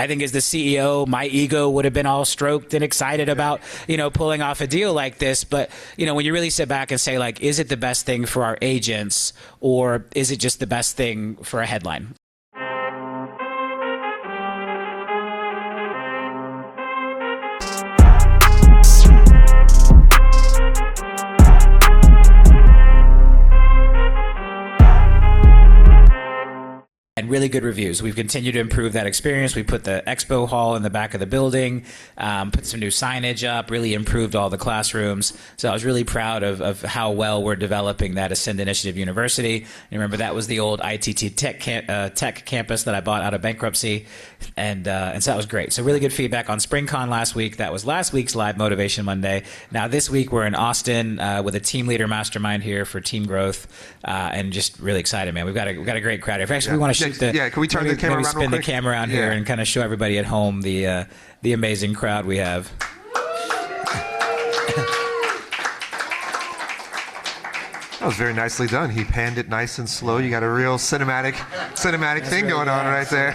I think as the CEO, my ego would have been all stroked and excited about, pulling off a deal like this. But, when you really sit back and say, like, is it the best thing for our agents, or is it just the best thing for a headline? And really good reviews. We've continued to improve that experience. We put the expo hall in the back of the building, put some new signage up, really improved all the classrooms. So I was really proud of how well we're developing that Ascend Initiative University. And remember, that was the old ITT Tech campus that I bought out of bankruptcy. And so that was great. So really good feedback on SpringCon last week. That was last week's live Motivation Monday. Now this week we're in Austin with a team leader mastermind here for team growth, and just really excited, man. We've got a great crowd here. Actually, we want to shoot can we turn the camera around real quick? Spin the camera around here and kind of show everybody at home the amazing crowd we have. That was very nicely done. He panned it nice and slow. You got a real cinematic thing going on right there.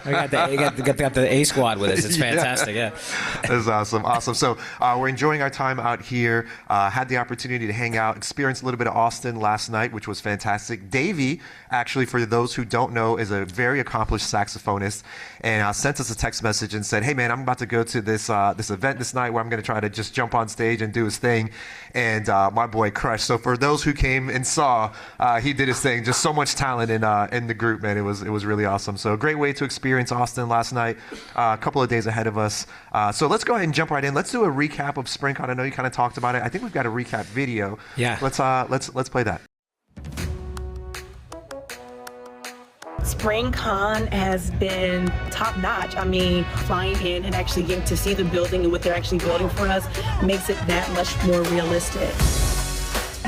We got the A squad with us. It's fantastic. Yeah. That's awesome. So we're enjoying our time out here. Had the opportunity to hang out, experience a little bit of Austin last night, which was fantastic. Davey, actually, for those who don't know, is a very accomplished saxophonist, and sent us a text message and said, "Hey man, I'm about to go to this event this night where I'm going to try to just jump on stage and do his thing." And my boy crushed. So for those who came and saw, he did his thing. Just so much talent in the group, man. It was really awesome. So a great way to experience Austin last night. A couple of days ahead of us. So let's go ahead and jump right in. Let's do a recap of SpringCon. I know you kind of talked about it. I think we've got a recap video. Yeah. Let's play that. SpringCon has been top notch. I mean, flying in and actually getting to see the building and what they're actually building for us makes it that much more realistic.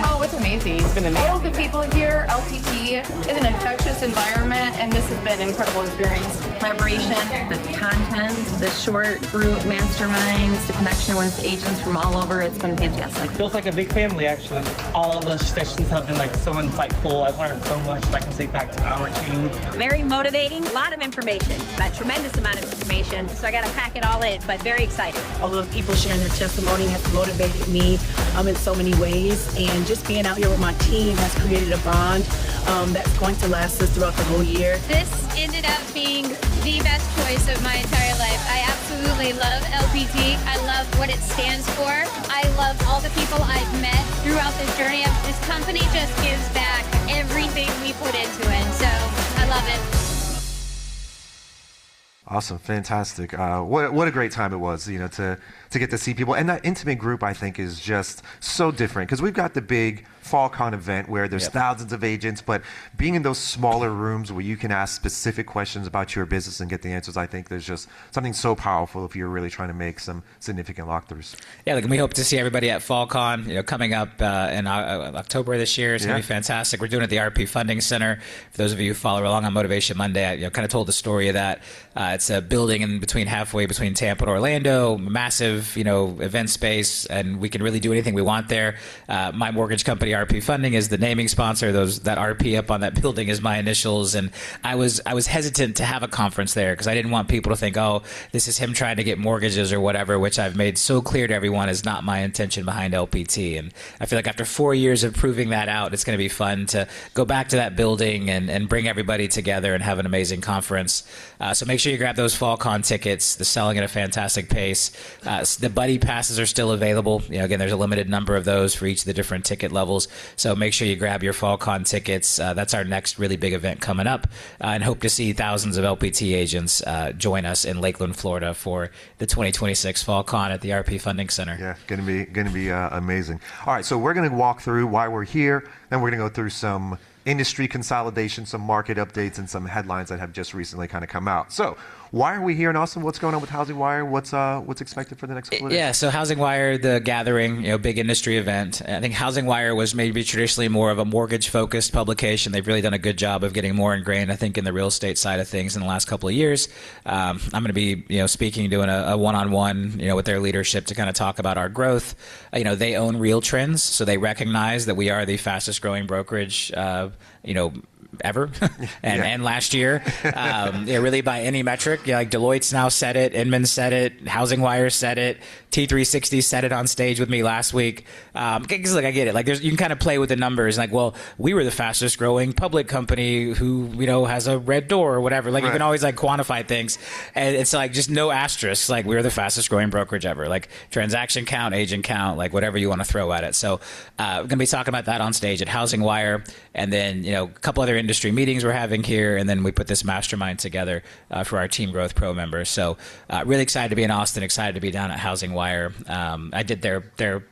Oh, it's amazing. It's been amazing. All of the people here, LPT, is an infectious environment, and this has been an incredible experience. Collaboration, the content, the short group masterminds, the connection with agents from all over, it's been fantastic. Feels like a big family, actually. All of the sessions have been so insightful. I've learned so much that I can take back to our team. Very motivating, a lot of information, a tremendous amount of information, so I got to pack it all in, but very excited. All of the people sharing their testimony has motivated me in so many ways, and just being out here with my team has created a bond that's going to last us throughout the whole year. This ended up being the best choice of my entire life. I absolutely love LPT. I love what it stands for. I love all the people I've met throughout this journey. This company just gives back everything we put into it, so I love it. Awesome, fantastic. What a great time it was, to get to see people. And that intimate group, I think, is just so different, because we've got the big FallCon event where there's thousands of agents, but being in those smaller rooms where you can ask specific questions about your business and get the answers, I think there's just something so powerful if you're really trying to make some significant walkthroughs. Yeah, we hope to see everybody at FallCon, coming up in October this year. It's going to be fantastic. We're doing it at the RP Funding Center. For those of you who follow along on Motivation Monday, I kind of told the story of that. It's a building halfway between Tampa and Orlando, massive, event space, and we can really do anything we want there. My mortgage company, RP Funding, is the naming sponsor. That RP up on that building is my initials, and I was hesitant to have a conference there because I didn't want people to think, oh, this is him trying to get mortgages or whatever, which I've made so clear to everyone is not my intention behind LPT. And I feel like after 4 years of proving that out, it's going to be fun to go back to that building and bring everybody together and have an amazing conference. So make sure you grab those FallCon tickets. They're selling at a fantastic pace. The buddy passes are still available. Again, there's a limited number of those for each of the different ticket levels. So make sure you grab your FallCon tickets. That's our next really big event coming up, and hope to see thousands of LPT agents join us in Lakeland, Florida for the 2026 FallCon at the RP Funding Center. Yeah, going to be amazing. All right, so we're going to walk through why we're here. Then we're going to go through some industry consolidation, some market updates, and some headlines that have just recently kind of come out. So why are we here in Austin? What's going on with Housing Wire? What's expected for the next couple of days? Yeah, so Housing Wire, the gathering, big industry event. I think Housing Wire was maybe traditionally more of a mortgage-focused publication. They've really done a good job of getting more ingrained, I think, in the real estate side of things in the last couple of years. I'm going to be, speaking, doing a one-on-one, with their leadership to kind of talk about our growth. They own Real Trends, so they recognize that we are the fastest-growing brokerage, ever, and last year, really by any metric. Like Deloitte's now said it, Inman said it, Housing Wire said it, T360 said it on stage with me last week. Because I get it. Like you can kind of play with the numbers. Like, well, we were the fastest growing public company who has a red door or whatever. Like you can always like quantify things, and it's like just no asterisks. Like we're the fastest growing brokerage ever. Like transaction count, agent count, like whatever you want to throw at it. So we're gonna be talking about that on stage at Housing Wire, and then a couple other industry meetings we're having here, and then we put this mastermind together for our Team Growth Pro members. So really excited to be in Austin, excited to be down at Housing Wire. I did their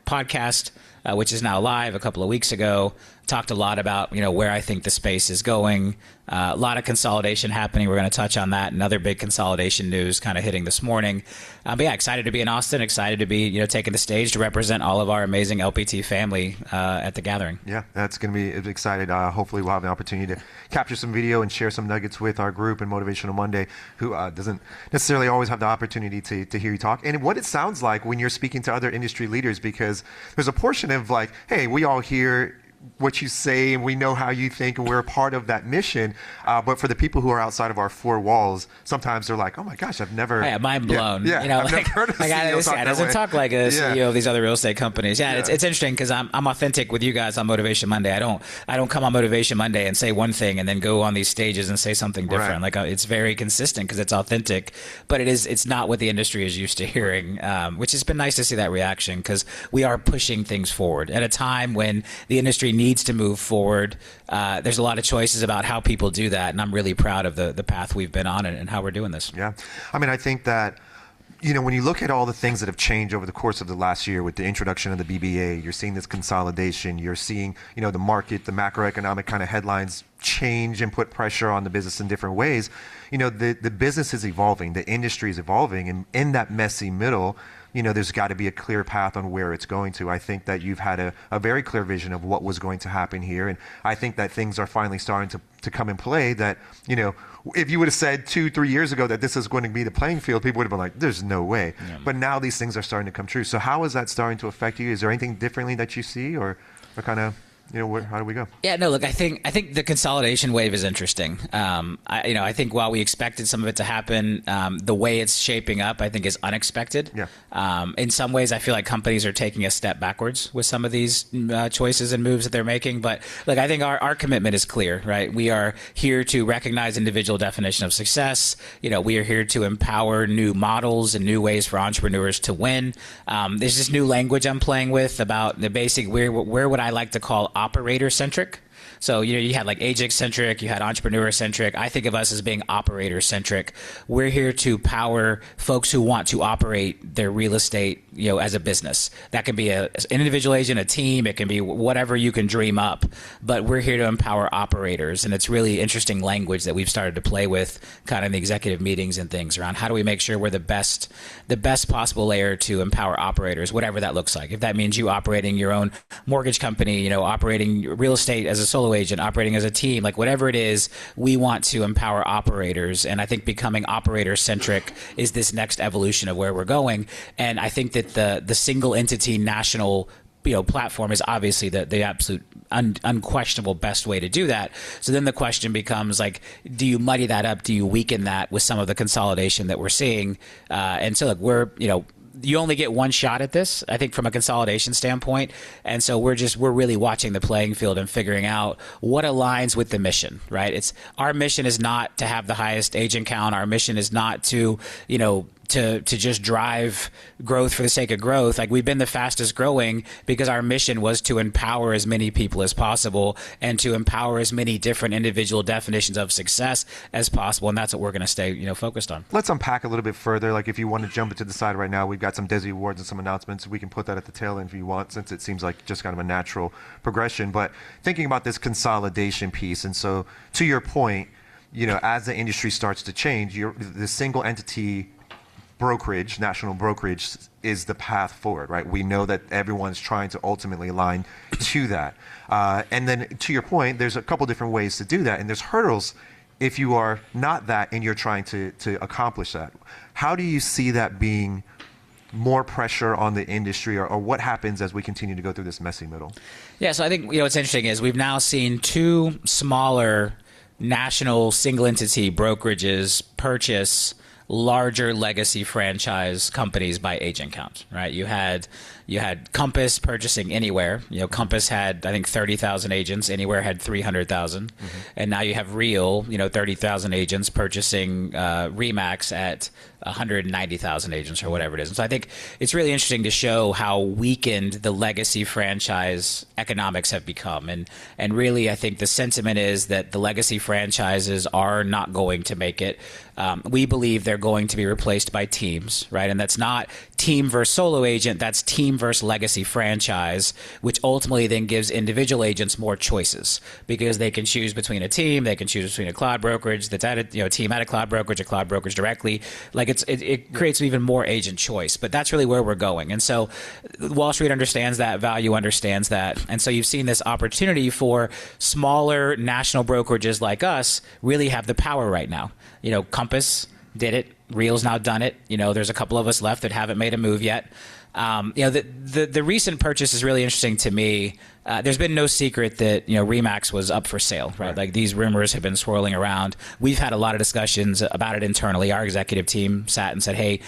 podcast, which is now live, a couple of weeks ago. Talked a lot about where I think the space is going. A lot of consolidation happening. We're going to touch on that. Another big consolidation news kind of hitting this morning. But yeah, excited to be in Austin. Excited to be taking the stage to represent all of our amazing LPT family at the gathering. Yeah, that's going to be excited. Hopefully, we'll have the opportunity to capture some video and share some nuggets with our group in Motivational Monday, who doesn't necessarily always have the opportunity to hear you talk. And what it sounds like when you're speaking to other industry leaders, because there's a portion of like, hey, we all hear what you say and we know how you think and we're a part of that mission, but for the people who are outside of our four walls, sometimes they're like, oh my gosh, I've never mind blown. I've never heard of a CEO this guy doesn't talk like a CEO of these other real estate companies. It's interesting because I'm authentic with you guys on Motivation Monday. I don't come on Motivation Monday and say one thing and then go on these stages and say something different. Like it's very consistent because it's authentic, but it's not what the industry is used to hearing, which has been nice to see that reaction, because we are pushing things forward at a time when the industry needs to move forward. There's a lot of choices about how people do that, and I'm really proud of the path we've been on and how we're doing this. Yeah, I mean, I think that when you look at all the things that have changed over the course of the last year with the introduction of the BBA, you're seeing this consolidation, you're seeing the market, the macroeconomic kind of headlines change and put pressure on the business in different ways. The business is evolving, the industry is evolving, and in that messy middle, there's got to be a clear path on where it's going to. I think that you've had a very clear vision of what was going to happen here. And I think that things are finally starting to come in play that, if you would have said 2-3 years ago that this is going to be the playing field, people would have been like, there's no way. Yeah. But now these things are starting to come true. So how is that starting to affect you? Is there anything differently that you see or kind of... how do we go? Yeah, no, look, I think the consolidation wave is interesting. I think while we expected some of it to happen, the way it's shaping up, I think, is unexpected. Yeah. In some ways, I feel like companies are taking a step backwards with some of these choices and moves that they're making. But look, I think our commitment is clear, right? We are here to recognize individual definition of success. We are here to empower new models and new ways for entrepreneurs to win. There's this new language I'm playing with about the basic, where would I like to call operator-centric. So, you had like agent-centric, you had entrepreneur-centric. I think of us as being operator-centric. We're here to power folks who want to operate their real estate, as a business. That can be an individual agent, a team, it can be whatever you can dream up. But we're here to empower operators. And it's really interesting language that we've started to play with kind of in the executive meetings and things around how do we make sure we're the best possible layer to empower operators, whatever that looks like. If that means you operating your own mortgage company, operating real estate as a solo agent, operating as a team, like whatever it is, we want to empower operators. And I think becoming operator-centric is this next evolution of where we're going. And I think that the single entity national platform is obviously the absolute unquestionable best way to do that. So then the question becomes like, do you muddy that up? Do you weaken that with some of the consolidation that we're seeing? And so look, you only get one shot at this, I think, from a consolidation standpoint. And so we're really watching the playing field and figuring out what aligns with the mission, right? Our mission is not to have the highest agent count. Our mission is not to, to just drive growth for the sake of growth. Like, we've been the fastest growing because our mission was to empower as many people as possible and to empower as many different individual definitions of success as possible. And that's what we're going to stay, focused on. Let's unpack a little bit further. Like, if you want to jump into the side right now, we've got some Desi Awards and some announcements. We can put that at the tail end if you want, since it seems like just kind of a natural progression. But thinking about this consolidation piece, and so to your point, as the industry starts to change, the single entity brokerage, national brokerage, is the path forward, right? We know that everyone's trying to ultimately align to that. And then to your point, there's a couple different ways to do that. And there's hurdles if you are not that and you're trying to accomplish that. How do you see that being more pressure on the industry, or what happens as we continue to go through this messy middle? Yeah, so I think what's interesting is we've now seen two smaller national single entity brokerages purchase larger legacy franchise companies by agent count, right? You had Compass purchasing Anywhere. Compass had, I think, 30,000 agents. Anywhere had 300,000. And now you have Real, 30,000 agents purchasing Remax at 190,000 agents or whatever it is. And so I think it's really interesting to show how weakened the legacy franchise economics have become. And really, I think the sentiment is that the legacy franchises are not going to make it. We believe they're going to be replaced by teams, right? And that's not team versus solo agent, that's team versus legacy franchise, which ultimately then gives individual agents more choices because they can choose between a team, they can choose between a cloud brokerage that's at a team at a cloud brokerage directly. Like it creates even more agent choice, but that's really where we're going. And so Wall Street understands that, value understands that. And so you've seen this opportunity for smaller national brokerages like us really have the power right now. Compass did it. Real's now done it. There's a couple of us left that haven't made a move yet. The recent purchase is really interesting to me. There's been no secret that Remax was up for sale, right? Like these rumors have been swirling around. We've had a lot of discussions about it internally. Our executive team sat and said, "Hey,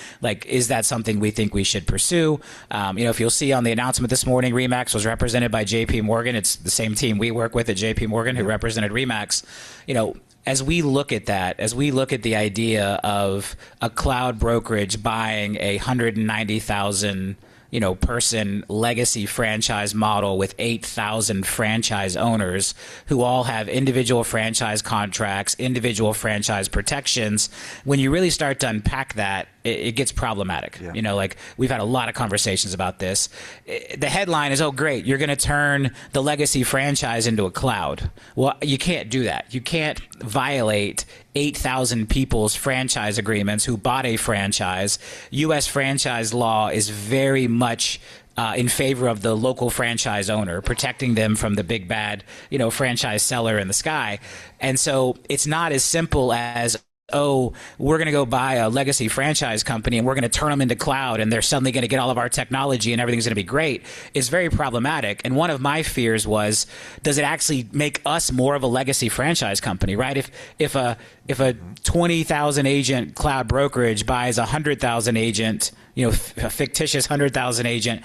is that something we think we should pursue?" If you'll see on the announcement this morning, Remax was represented by J.P. Morgan. It's the same team we work with at J.P. Morgan who represented Remax. As we look at that, as we look at the idea of a cloud brokerage buying a 190,000 person legacy franchise model with 8,000 franchise owners who all have individual franchise contracts, individual franchise protections, when you really start to unpack that, it gets problematic. Yeah. We've had a lot of conversations about this. The headline is, oh, great, you're going to turn the legacy franchise into a cloud. Well, you can't do that. You can't violate 8,000 people's franchise agreements who bought a franchise. U.S. franchise law is very much in favor of the local franchise owner, protecting them from the big bad, franchise seller in the sky. And so it's not as simple as, oh, we're going to go buy a legacy franchise company and we're going to turn them into cloud and they're suddenly going to get all of our technology and everything's going to be great. Is very problematic. And one of my fears was, does it actually make us more of a legacy franchise company, right? If a 20,000 agent cloud brokerage buys a 100,000 agent, a fictitious 100,000 agent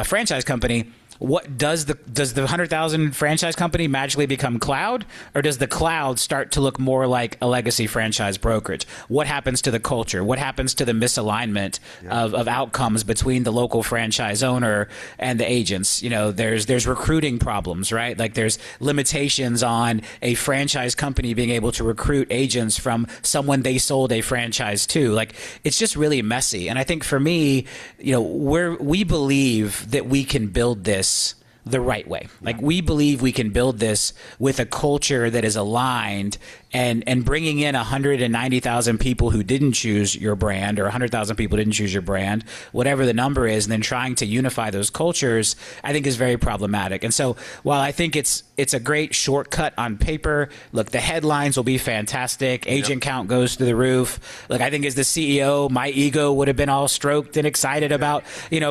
franchise company, what does the 100,000 franchise company magically become cloud, or does the cloud start to look more like a legacy franchise brokerage? What happens to the culture? What happens to the misalignment of outcomes between the local franchise owner and the agents? There's recruiting problems, right? Like there's limitations on a franchise company being able to recruit agents from someone they sold a franchise to. Like it's just really messy. And I think for me, we believe that we can build this the right way. Like we believe we can build this with a culture that is aligned, and bringing in 190,000 people who didn't choose your brand, or 100,000 people didn't choose your brand, whatever the number is, and then trying to unify those cultures, I think is very problematic. And so while I think it's a great shortcut on paper, look, the headlines will be fantastic. Agent count goes through the roof. Look, I think as the CEO, my ego would have been all stroked and excited about,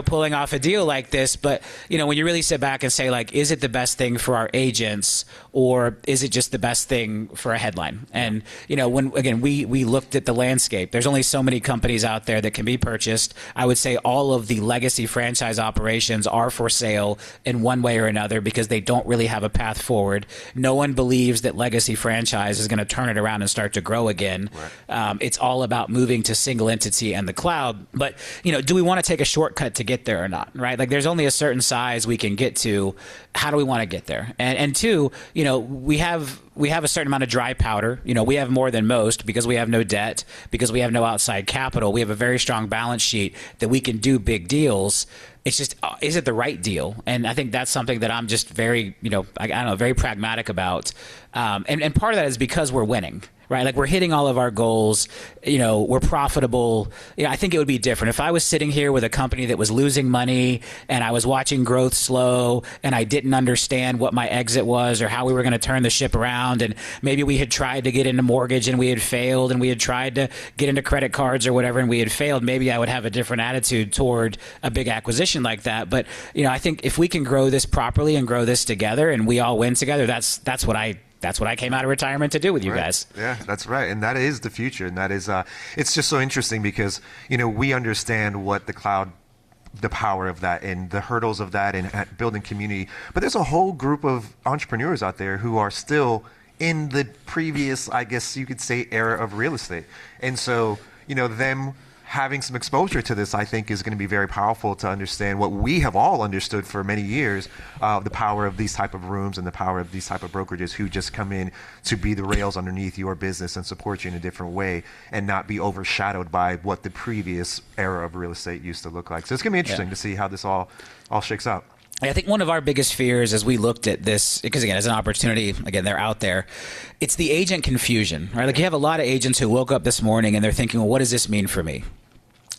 pulling off a deal like this. But, when you really sit back and say, like, is it the best thing for our agents, or is it just the best thing for a headline? And, when, again, we looked at the landscape, there's only so many companies out there that can be purchased. I would say all of the legacy franchise operations are for sale in one way or another because they don't really have a path forward. No one believes that legacy franchise is going to turn it around and start to grow again. Right. It's all about moving to single entity and the cloud. But, do we want to take a shortcut to get there or not? Right? Like there's only a certain size we can get to. How do we want to get there? And two, we have a certain amount of dry powder. We have more than most because we have no debt, because we have no outside capital. We have a very strong balance sheet that we can do big deals. It's just, is it the right deal? And I think that's something that I'm just very, very pragmatic about. And part of that is because we're winning. Right, like we're hitting all of our goals, we're profitable. I think it would be different if I was sitting here with a company that was losing money and I was watching growth slow and I didn't understand what my exit was or how we were going to turn the ship around, and maybe we had tried to get into mortgage and we had failed, and we had tried to get into credit cards or whatever and we had failed. Maybe I would have a different attitude toward a big acquisition like that. But I think if we can grow this properly and grow this together and we all win together, that's what I that's what I came out of retirement to do with you guys. Yeah, that's right. And that is the future. And that is, it's just so interesting because, we understand what the cloud, the power of that and the hurdles of that and building community. But there's a whole group of entrepreneurs out there who are still in the previous, I guess you could say, era of real estate. And so, them having some exposure to this, I think, is going to be very powerful to understand what we have all understood for many years, the power of these type of rooms and the power of these type of brokerages who just come in to be the rails underneath your business and support you in a different way and not be overshadowed by what the previous era of real estate used to look like. So it's going to be interesting to see how this all shakes out. I think one of our biggest fears as we looked at this, because again, as an opportunity, again, they're out there, it's the agent confusion, right? Like you have a lot of agents who woke up this morning and they're thinking, well, what does this mean for me?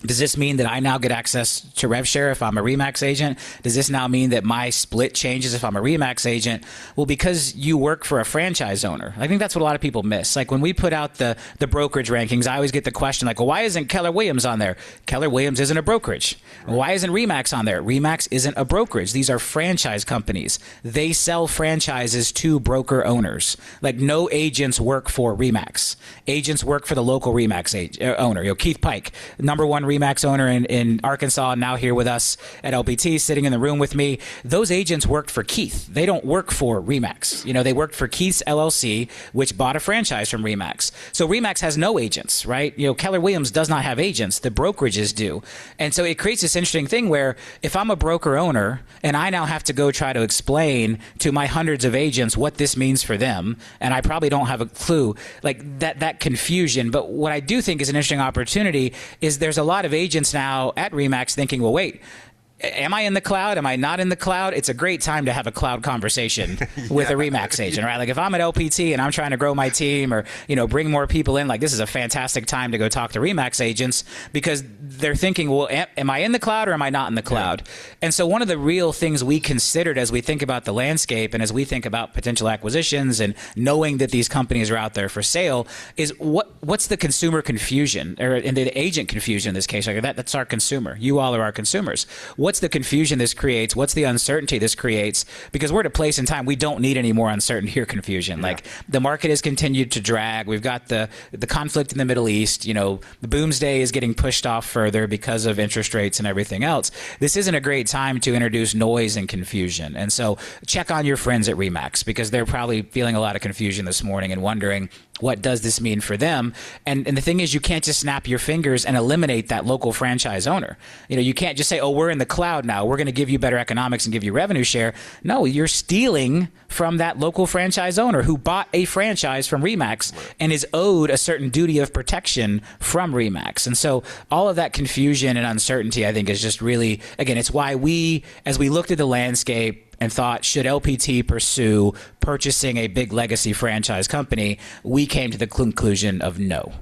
Does this mean that I now get access to rev share if I'm a RE/MAX agent? Does this now mean that my split changes if I'm a RE/MAX agent? Well, because you work for a franchise owner. I think that's what a lot of people miss. Like when we put out the brokerage rankings, I always get the question like, well, why isn't Keller Williams on there? Keller Williams isn't a brokerage. Right. Why isn't RE/MAX on there? RE/MAX isn't a brokerage. These are franchise companies. They sell franchises to broker owners. Like no agents work for RE/MAX. Agents work for the local RE/MAX owner. Keith Pike, #1 RE/MAX owner in Arkansas, now here with us at LPT, sitting in the room with me. Those agents worked for Keith. They don't work for RE/MAX. They worked for Keith's LLC, which bought a franchise from RE/MAX. So RE/MAX has no agents, right? Keller Williams does not have agents. The brokerages do. And so it creates this interesting thing where if I'm a broker owner and I now have to go try to explain to my hundreds of agents what this means for them, and I probably don't have a clue, like that confusion. But what I do think is an interesting opportunity is there's a lot of agents now at RE/MAX thinking, well, wait, am I in the cloud? Am I not in the cloud? It's a great time to have a cloud conversation with a RE/MAX agent, right? Like if I'm at LPT and I'm trying to grow my team or, bring more people in, like this is a fantastic time to go talk to RE/MAX agents because they're thinking, well, am I in the cloud or am I not in the cloud? Yeah. And so one of the real things we considered as we think about the landscape and as we think about potential acquisitions and knowing that these companies are out there for sale is what's the consumer confusion or in the agent confusion in this case? Like that's our consumer. You all are our consumers. What's the confusion this creates? What's the uncertainty this creates? Because we're at a place in time we don't need any more uncertainty or confusion. Yeah. Like the market has continued to drag. We've got the conflict in the Middle East. The Boomsday is getting pushed off further because of interest rates and everything else. This isn't a great time to introduce noise and confusion. And so check on your friends at RE/MAX because they're probably feeling a lot of confusion this morning and wondering, what does this mean for them? And the thing is, you can't just snap your fingers and eliminate that local franchise owner. You can't just say, oh, we're in the cloud now. We're going to give you better economics and give you revenue share. No, you're stealing from that local franchise owner who bought a franchise from RE/MAX and is owed a certain duty of protection from RE/MAX. And so all of that confusion and uncertainty, I think, is just really, again, it's why as we looked at the landscape and thought, should LPT pursue purchasing a big legacy franchise company, we came to the conclusion of no.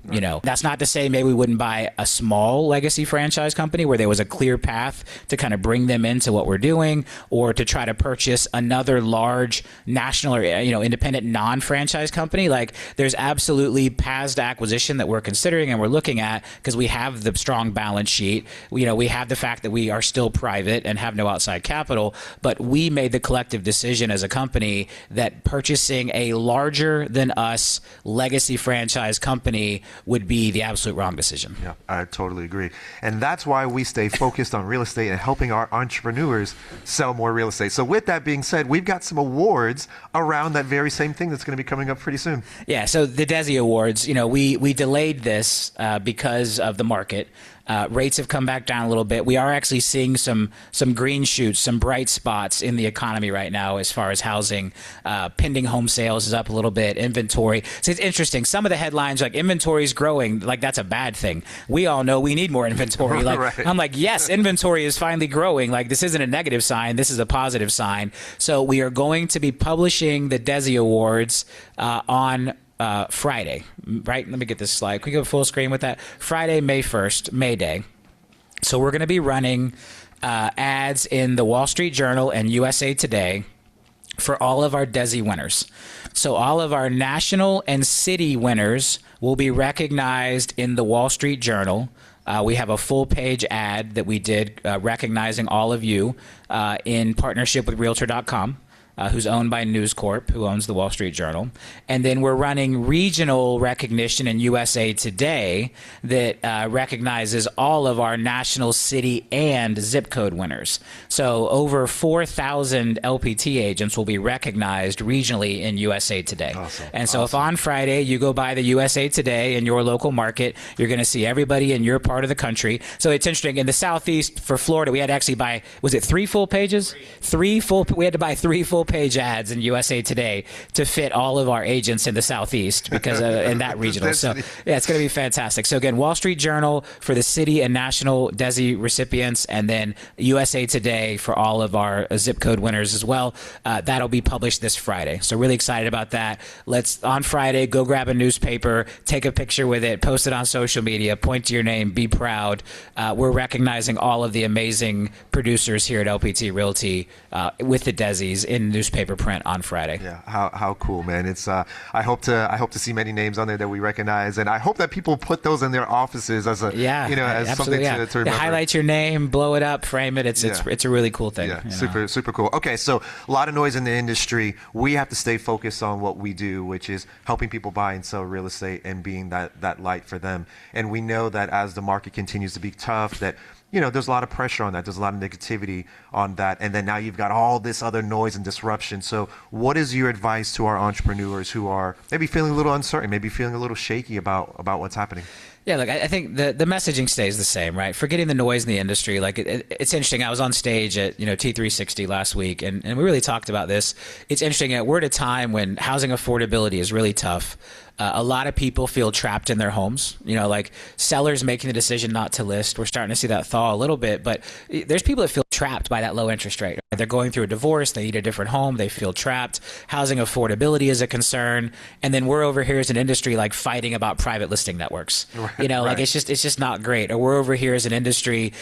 That's not to say maybe we wouldn't buy a small legacy franchise company where there was a clear path to kind of bring them into what we're doing or to try to purchase another large national or independent non-franchise company. Like there's absolutely paths to acquisition that we're considering and we're looking at because we have the strong balance sheet. We have the fact that we are still private and have no outside capital, but we made the collective decision as a company that purchasing a larger than us legacy franchise company would be the absolute wrong decision. Yeah, I totally agree. And that's why we stay focused on real estate and helping our entrepreneurs sell more real estate. So with that being said, we've got some awards around that very same thing that's going to be coming up pretty soon. Yeah, so the Desi Awards, we delayed this because of the market. Rates have come back down a little bit. We are actually seeing some green shoots, some bright spots in the economy right now as far as housing. Pending home sales is up a little bit. Inventory. So it's interesting. Some of the headlines like inventory is growing, like that's a bad thing. We all know we need more inventory. Like right. I'm like, yes, inventory is finally growing. Like this isn't a negative sign. This is a positive sign. So we are going to be publishing the Desi Awards on Friday, right? Let me get this slide. Can we go full screen with that? Friday, May 1st, May Day. So we're going to be running ads in the Wall Street Journal and USA Today for all of our Desi winners. So all of our national and city winners will be recognized in the Wall Street Journal. We have a full page ad that we did recognizing all of you in partnership with Realtor.com. who's owned by News Corp, who owns the Wall Street Journal. And then we're running regional recognition in USA Today that recognizes all of our national city and zip code winners. So over 4,000 LPT agents will be recognized regionally in USA Today. Awesome. And so if on Friday you go by the USA Today in your local market, you're going to see everybody in your part of the country. So it's interesting. In the Southeast for Florida, we had to actually buy, was it 3 full pages? We had to buy 3 full page ads in USA Today to fit all of our agents in the Southeast because in that regional. So yeah, it's going to be fantastic. So again, Wall Street Journal for the city and national DESI recipients, and then USA Today for all of our zip code winners as well. That'll be published this Friday. So really excited about that. Let's on Friday go grab a newspaper, take a picture with it, post it on social media, point to your name, be proud. We're recognizing all of the amazing producers here at LPT Realty with the DESIs in newspaper print on Friday. Yeah, how cool, man! It's I hope to see many names on there that we recognize, and I hope that people put those in their offices as as something to remember. Highlight your name, blow it up, frame it. It's a really cool thing. Yeah, super cool. Okay, so a lot of noise in the industry. We have to stay focused on what we do, which is helping people buy and sell real estate and being that light for them. And we know that as the market continues to be tough, that there's a lot of pressure on that. There's a lot of negativity on that. And then now you've got all this other noise and disruption. So what is your advice to our entrepreneurs who are maybe feeling a little uncertain, maybe feeling a little shaky about what's happening? Yeah, look, I think the messaging stays the same, right? Forgetting the noise in the industry. Like it's interesting. I was on stage at T360 last week, and we really talked about this. It's interesting. We're at a time when housing affordability is really tough. A lot of people feel trapped in their homes, like sellers making the decision not to list. We're starting to see that thaw a little bit, but there's people that feel trapped by that low interest rate. They're going through a divorce. They need a different home. They feel trapped. Housing affordability is a concern. And then we're over here as an industry, like fighting about private listing networks, like it's just not great. Or we're over here as an industry,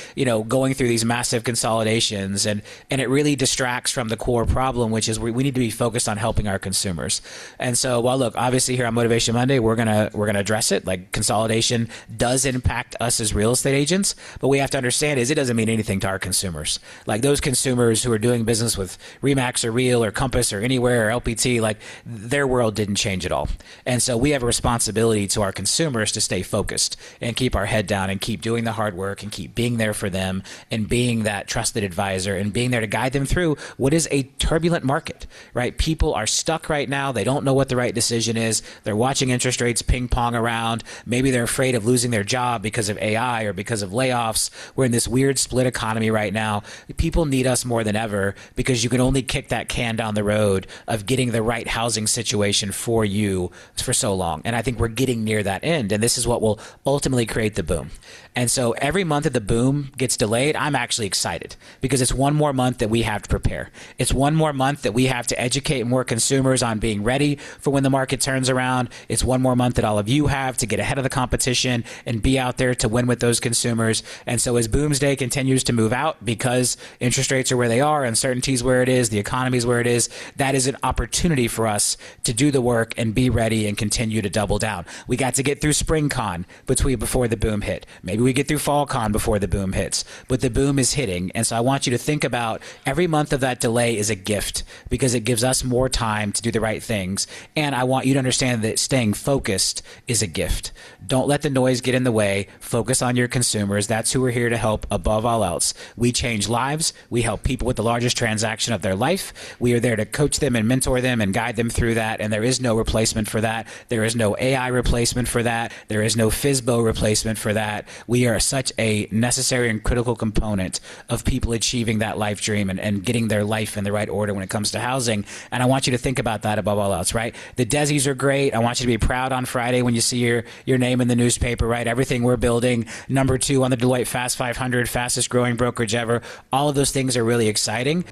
going through these massive consolidations, and it really distracts from the core problem, which is we need to be focused on helping our consumers. And so, well, look, obviously here on Motivational Monday, we're gonna address it. Like consolidation does impact us as real estate agents, but we have to understand is it doesn't mean anything to our consumers. Like those consumers who are doing business with Remax or Real or Compass or Anywhere or LPT, like their world didn't change at all. And so we have a responsibility to our consumers to stay focused and keep our head down and keep doing the hard work and keep being there for them and being that trusted advisor and being there to guide them through what is a turbulent market, right? People are stuck right now. They don't know what the right decision is. They're watching interest rates ping pong around. Maybe they're afraid of losing their job because of AI or because of layoffs. We're in this weird split economy right now. People need us more than ever because you can only kick that can down the road of getting the right housing situation for you for so long. And I think we're getting near that end. And this is what will ultimately create the boom. And so every month that the boom gets delayed, I'm actually excited because it's one more month that we have to prepare. It's one more month that we have to educate more consumers on being ready for when the market turns around. It's one more month that all of you have to get ahead of the competition and be out there to win with those consumers. And so as Boomsday continues to move out because interest rates are where they are, uncertainty's where it is, the economy's where it is, that is an opportunity for us to do the work and be ready and continue to double down. We got to get through SpringCon before the boom hit. Maybe we get through FallCon before the boom hits, but the boom is hitting. And so I want you to think about every month of that delay is a gift because it gives us more time to do the right things. And I want you to understand that staying focused is a gift. Don't let the noise get in the way. Focus on your consumers. That's who we're here to help above all else. We change lives. We help people with the largest transaction of their life. We are there to coach them and mentor them and guide them through that. And there is no replacement for that. There is no AI replacement for that. There is no FSBO replacement for that. We are such a necessary and critical component of people achieving that life dream and getting their life in the right order when it comes to housing. And I want you to think about that above all else, right? The DESIs are great. I want you to be proud on Friday when you see your name in the newspaper, right? Everything we're building, #2 on the Deloitte Fast 500, fastest growing brokerage ever. All of those things are really exciting.